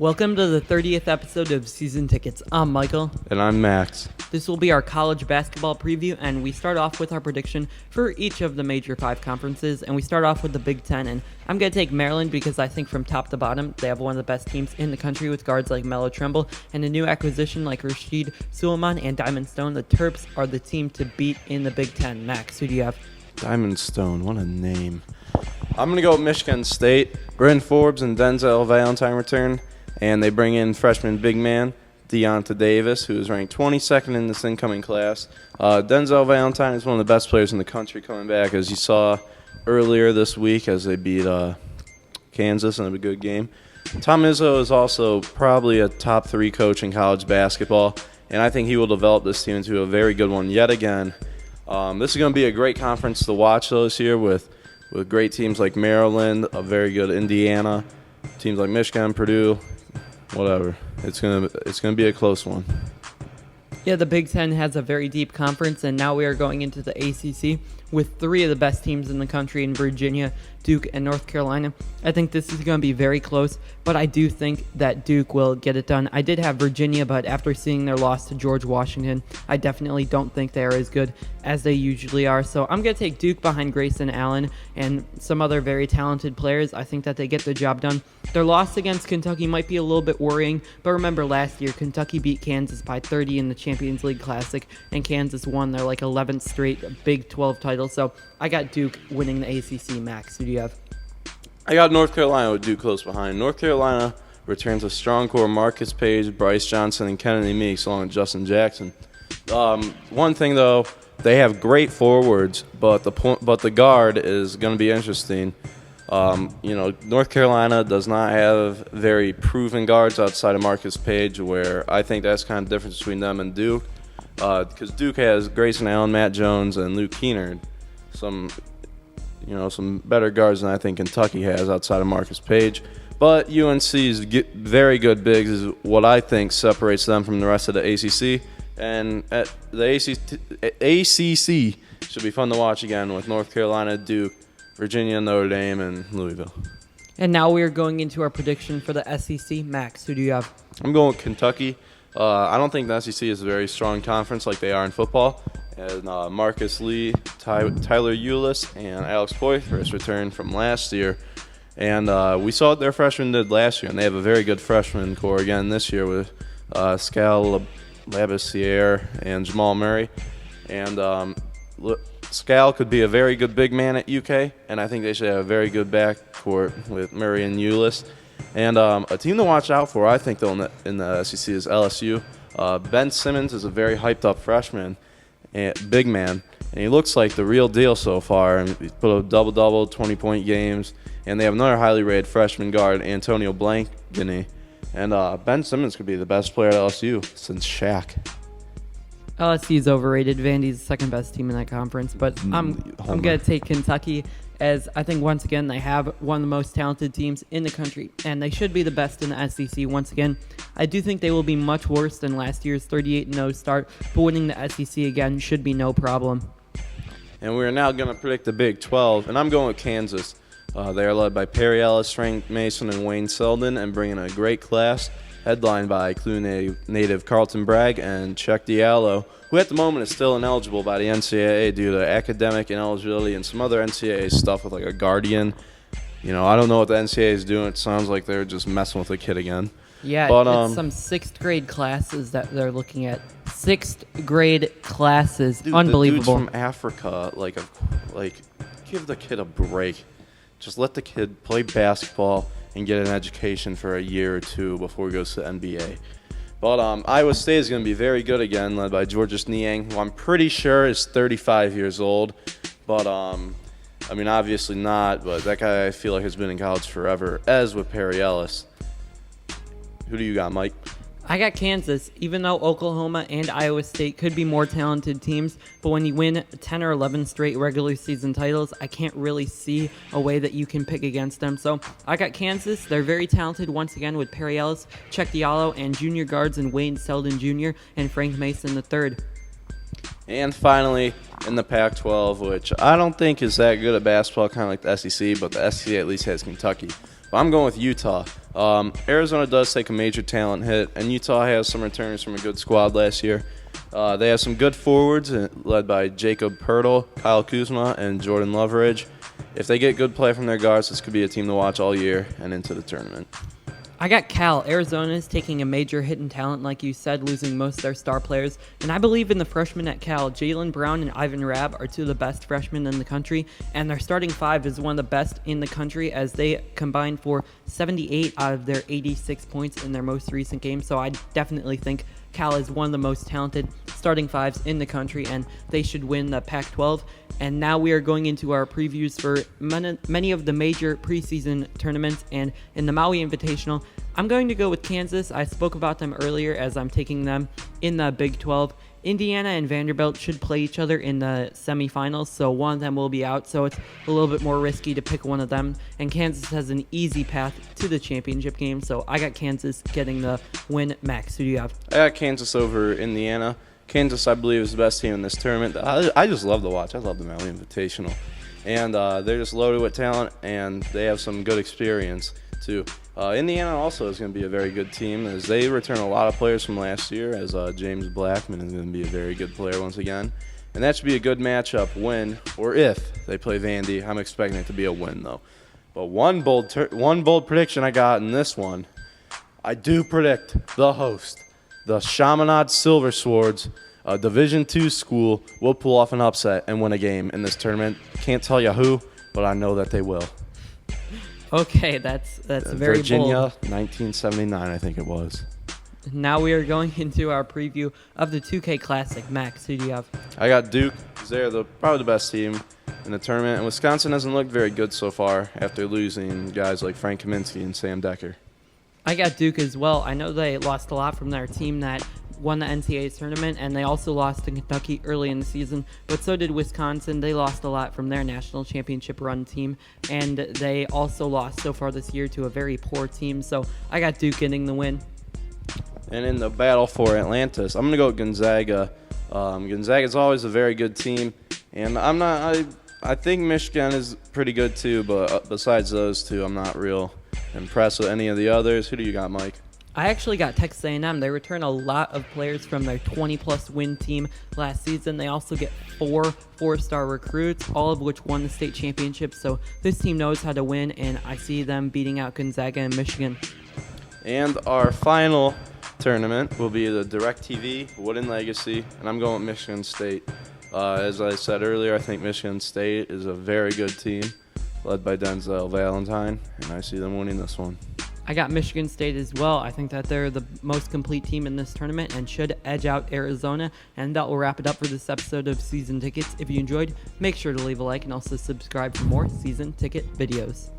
Welcome to the 30th episode of Season Tickets. I'm Michael. And I'm Max. This will be our college basketball preview, and we start off with our prediction for each of the major 5 conferences, and we start off with the Big Ten, and I'm going to take Maryland because I think from top to bottom, they have one of the best teams in the country with guards like Melo Trimble and a new acquisition like Rasheed Suleiman and Diamond Stone. The Terps are the team to beat in the Big Ten. Max, who do you have? Diamond Stone, what a name. I'm going to go with Michigan State. Bryn Forbes and Denzel Valentine return, and they bring in freshman big man Deonta Davis, who is ranked 22nd in this incoming class. Denzel Valentine is one of the best players in the country coming back, as you saw earlier this week as they beat Kansas in a good game. Tom Izzo is also probably a top 3 coach in college basketball, and I think he will develop this team into a very good one yet again. This is going to be a great conference to watch this year with great teams like Maryland, a very good Indiana, teams like Michigan, Purdue, whatever. It's gonna be a close one. Yeah, the Big Ten has a very deep conference, and now we are going into the ACC with 3 of the best teams in the country in Virginia, Duke, and North Carolina. I think this is going to be very close, but I do think that Duke will get it done. I did have Virginia, but after seeing their loss to George Washington, I definitely don't think they are as good as they usually are. So I'm going to take Duke behind Grayson Allen and some other very talented players. I think that they get the job done. Their loss against Kentucky might be a little bit worrying, but remember last year, Kentucky beat Kansas by 30 in the Champions League Classic, and Kansas won their 11th straight Big 12 title. So I got Duke winning the ACC. Max, who do you have? I got North Carolina with Duke close behind. North Carolina returns a strong core: Marcus Page, Bryce Johnson, and Kennedy Meeks, along with Justin Jackson. One thing though, they have great forwards, but the guard is going to be interesting. North Carolina does not have very proven guards outside of Marcus Page, where I think that's kind of the difference between them and Duke, because Duke has Grayson Allen, Matt Jones, and Luke Keenard, some better guards than I think Kentucky has outside of Marcus Page. But UNC's very good bigs is what I think separates them from the rest of the ACC. And at the ACC should be fun to watch again with North Carolina, Duke, Virginia, Notre Dame, and Louisville. And now we are going into our prediction for the SEC. Max, who do you have? I'm going with Kentucky. I don't think the SEC is a very strong conference like they are in football. And Marcus Lee, Tyler Ulis, and Alex Poythress returned from last year. And we saw what their freshmen did last year, and they have a very good freshman core again this year with Skal Labissiere and Jamal Murray. And Skal could be a very good big man at UK, and I think they should have a very good backcourt with Murray and Ulis. And a team to watch out for, I think, though, in the SEC is LSU. Ben Simmons is a very hyped-up freshman, big man, and he looks like the real deal so far. And he's put a double-double, 20-point games, and they have another highly rated freshman guard, Antonio Blankeny. And Ben Simmons could be the best player at LSU since Shaq. LSU is overrated. Vandy's the second best team in that conference, but I'm going to take Kentucky, as I think once again they have one of the most talented teams in the country, and they should be the best in the SEC once again. I do think they will be much worse than last year's 38-0 start, but winning the SEC again should be no problem. And we are now going to predict the Big 12, and I'm going with Kansas. They are led by Perry Ellis, Frank Mason, and Wayne Selden, and bringing a great class, headlined by Clue native Carlton Bragg and Chuck Diallo, who at the moment is still ineligible by the NCAA due to academic ineligibility and some other NCAA stuff with a guardian. I don't know what the NCAA is doing. It sounds like they're just messing with the kid again. Yeah, but, it's some 6th grade classes that they're looking at. 6th grade classes. Dude, unbelievable. The dude's from Africa. Give the kid a break. Just let the kid play basketball and get an education for a year or 2 before he goes to the NBA. But Iowa State is going to be very good again, led by Georges Niang, who I'm pretty sure is 35 years old. But, obviously not, but that guy I feel like has been in college forever, as with Perry Ellis. Who do you got, Mike? I got Kansas, even though Oklahoma and Iowa State could be more talented teams, but when you win 10 or 11 straight regular season titles, I can't really see a way that you can pick against them. So I got Kansas. They're very talented once again with Perry Ellis, Chuck Diallo, and junior guards in Wayne Selden Jr. and Frank Mason III. And finally, in the Pac-12, which I don't think is that good at basketball, kind of like the SEC, but the SEC at least has Kentucky. But I'm going with Utah. Arizona does take a major talent hit, and Utah has some returners from a good squad last year. They have some good forwards led by Jacob Pertl, Kyle Kuzma, and Jordan Loveridge. If they get good play from their guards, this could be a team to watch all year and into the tournament. I got Cal. Arizona is taking a major hit in talent, like you said, losing most of their star players. And I believe in the freshmen at Cal. Jalen Brown and Ivan Rabb are two of the best freshmen in the country. And their starting five is one of the best in the country as they combined for 78 out of their 86 points in their most recent game. So I definitely think Cal is one of the most talented starting fives in the country, and they should win the Pac-12. And now we are going into our previews for many of the major preseason tournaments. And in the Maui Invitational, I'm going to go with Kansas. I spoke about them earlier as I'm taking them in the Big 12. Indiana and Vanderbilt should play each other in the semifinals, so one of them will be out, so it's a little bit more risky to pick one of them. And Kansas has an easy path to the championship game, so I got Kansas getting the win. Max, who do you have? I got Kansas over Indiana. Kansas, I believe, is the best team in this tournament. I just love to watch. I love the Maui Invitational. And they're just loaded with talent, and they have some good experience, too. Indiana also is going to be a very good team as they return a lot of players from last year, as James Blackman is going to be a very good player once again. And that should be a good matchup when or if they play Vandy. I'm expecting it to be a win, though. But one bold prediction I got in this one, I do predict the host, the Chaminade Silver Swords, a Division II school, will pull off an upset and win a game in this tournament. Can't tell you who, but I know that they will. Okay, that's very Virginia, bold. 1979, I think it was. Now we are going into our preview of the 2K Classic. Max, who do you have? I got Duke. They're probably the best team in the tournament, and Wisconsin hasn't looked very good so far after losing guys like Frank Kaminsky and Sam Decker. I got Duke as well. I know they lost a lot from their team that won the NCAA tournament, and they also lost to Kentucky early in the season, but so did Wisconsin. They lost a lot from their national championship run team, and they also lost so far this year to a very poor team, so I got Duke getting the win. And in the battle for Atlantis, I'm going to go with Gonzaga. Gonzaga's always a very good team, and I think Michigan is pretty good too, but besides those two, I'm not real impressed with any of the others. Who do you got, Mike? I actually got Texas A&M. They return a lot of players from their 20-plus win team last season. They also get 4-star recruits, all of which won the state championship. So this team knows how to win, and I see them beating out Gonzaga and Michigan. And our final tournament will be the DirecTV Wooden Legacy, and I'm going with Michigan State. As I said earlier, I think Michigan State is a very good team, led by Denzel Valentine, and I see them winning this one. I got Michigan State as well. I think that they're the most complete team in this tournament and should edge out Arizona. And that will wrap it up for this episode of Season Tickets. If you enjoyed, make sure to leave a like and also subscribe for more Season Ticket videos.